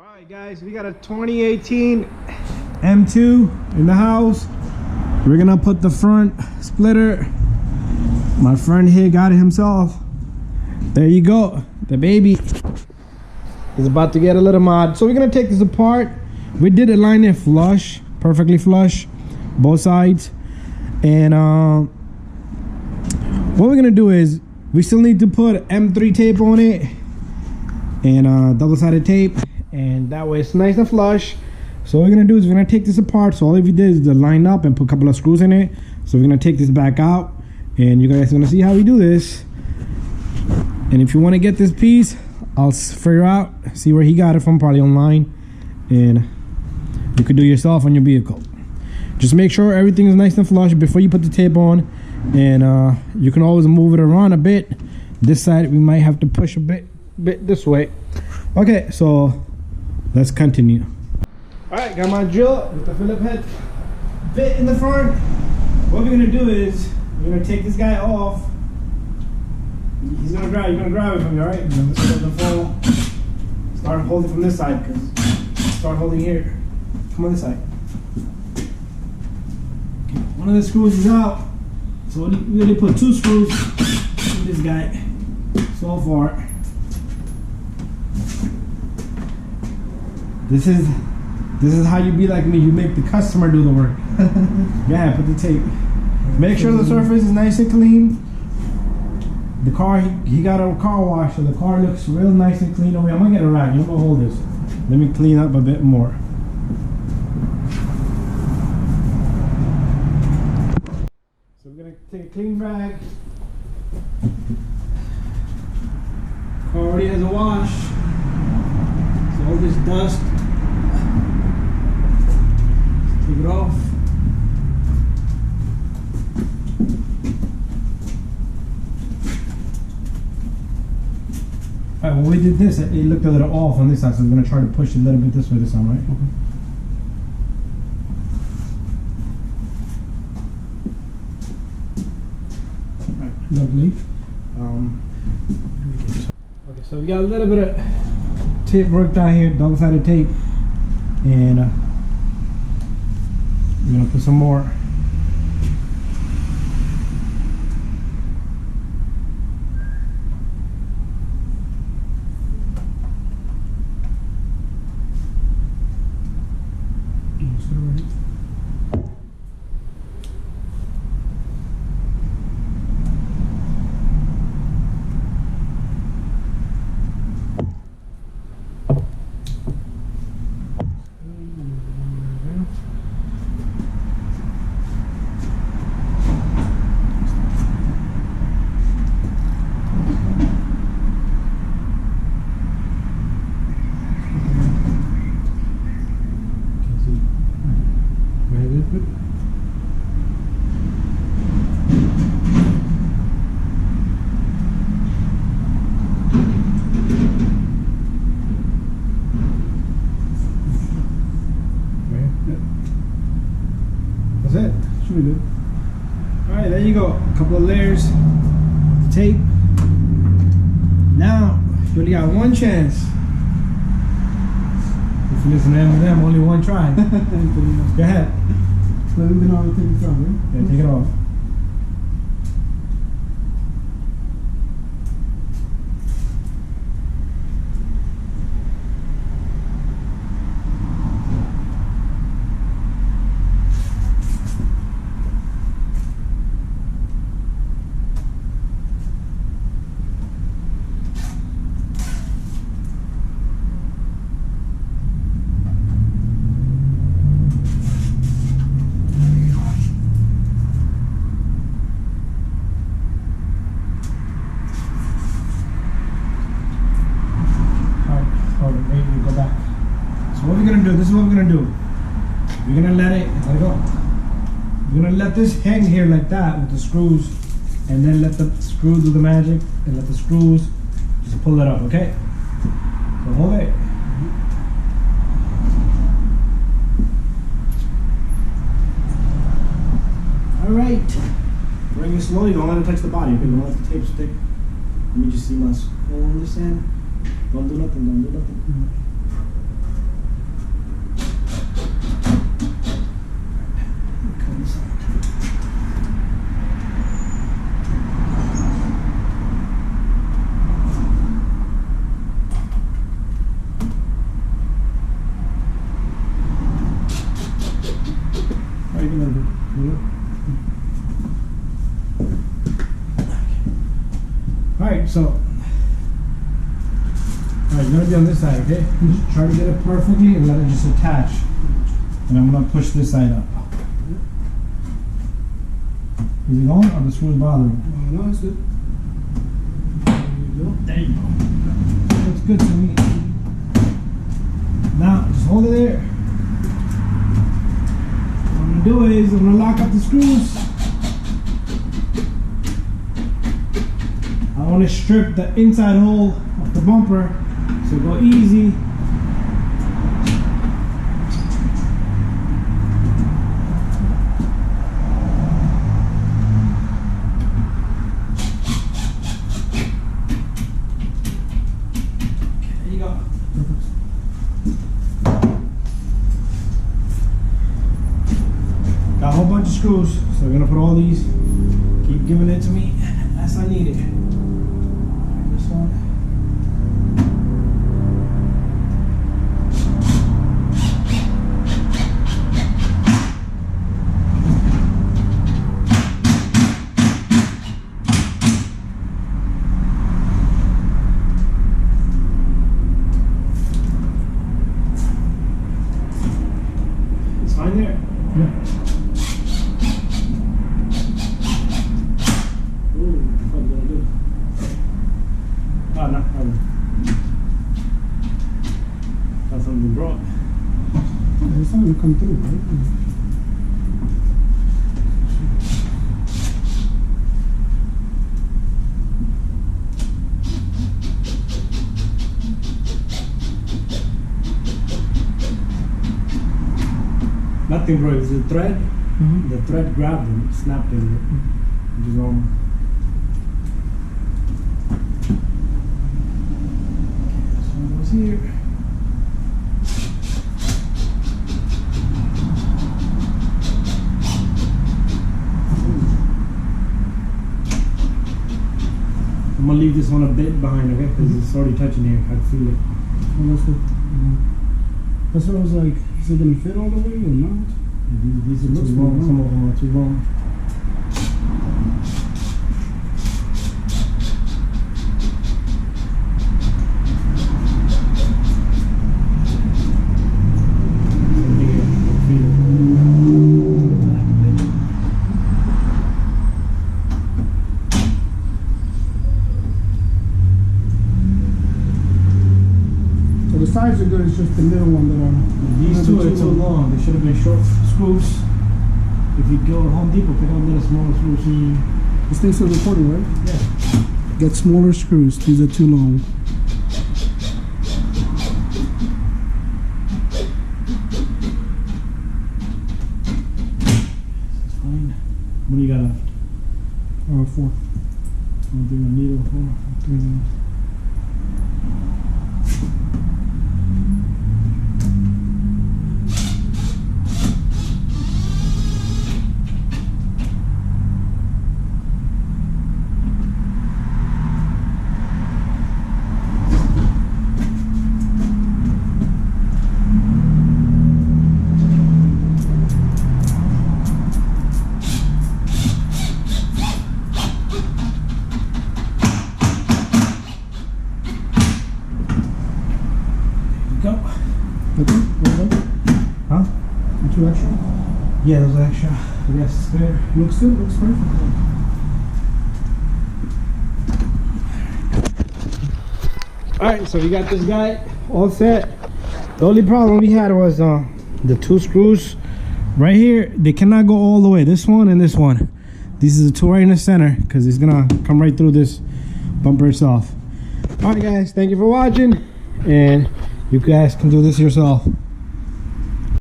Alright guys, we got a 2018 M2 in the house. We're gonna put the front splitter. My friend here got it himself. There you go. The baby is about to get a little mod. So we're gonna take this apart. We did align it flush, perfectly flush, both sides. And what we're gonna do is we still need to put M3 tape on it and double-sided tape, and that way it's nice and flush. So what we're gonna do is we're gonna take this apart. So all of you did is to line up and put a couple of screws in it. So we're gonna take this back out, and you guys are gonna see how we do this. And if you want to get this piece, I'll figure out, see where he got it from, probably online, and you could do yourself on your vehicle. Just make sure everything is nice and flush before you put the tape on, and you can always move it around a bit. This side we might have to push a bit this way. Okay, so let's continue. All right, got my drill with the Phillip head bit in the front. What we're gonna do is we're gonna take this guy off. He's gonna grab. You're gonna grab it from me, all right? You're gonna start holding from this side, because start holding here. Come on this side. Okay, one of the screws is out, so we only put 2 screws in this guy so far. This is how you be like me. You make the customer do the work. Yeah, put the tape. Make sure the surface is nice and clean. The car, he got a car wash, so the car looks real nice and clean. Oh, wait, I'm gonna get a rag. I'm gonna hold this. Let me clean up a bit more. So we're gonna take a clean rag. Car already has a wash. So all this dust, take it off. Alright, when we did this, it looked a little off on this side, so we're going to try to push it a little bit this way this time, right? Alright, lovely. Okay, so we got a little bit of tape worked out here, double-sided tape, and we're going to put some more. That's it. Should be good. Alright, there you go. A couple of layers of tape. Now, you only got one chance. If you listen to them, only one try. Go ahead. So we're gonna take it off, right? Yeah, take it off. Go back. So what we're gonna do, this is what we're gonna do. We're gonna let it go. We're gonna let this hang here like that with the screws, and then let the screws do the magic, and let the screws just pull it up, okay? So hold it. Alright. Bring it slowly, don't let it touch the body, okay? Don't let the tape stick. Let me just see my scroll on this end. Don't do nothing, don't do nothing. side, okay? Just try to get it perfectly and let it just attach. And I'm gonna push this side up. Is it going or the screws bothering? No, it's good. There you go. There you go. Looks good to me. Now, just hold it there. What I'm gonna do is, I'm gonna lock up the screws. I want to strip the inside hole of the bumper, so go easy. There you go. Got a whole bunch of screws, so we're gonna put all these. Keep giving it to me as I need it. This one. It's fine there. Yeah. That's something broke. It's not gonna come through, right? Nothing broke. It's the thread. The thread grabbed and snapped in it. Which is normal. This one goes here. I'm gonna leave this one a bit behind, okay? Because it's already touching here. I can feel it. Oh, that's good. That's what I was like, is it gonna fit all the way or not? These are Looks too long. good, Some of them are too long. So the sides are good, it's just the middle one that are... These two are too long. They should have been short screws. If you go to Home Depot, pick up little smaller screws. This thing's still recording, right? Yeah. Get smaller screws, these are too long. It's fine. What do you got left? 4. I'll do a needle. 4. Go. Okay, well done. Huh? Two extra. Yeah, those are extra. Yes, it's good. Looks good, looks perfect. Alright, so we got this guy all set. The only problem we had was the two screws right here. They cannot go all the way. This one and this one. These are the two right in the center because it's gonna come right through this bumper itself. Alright guys, thank you for watching, and you guys can do this yourself.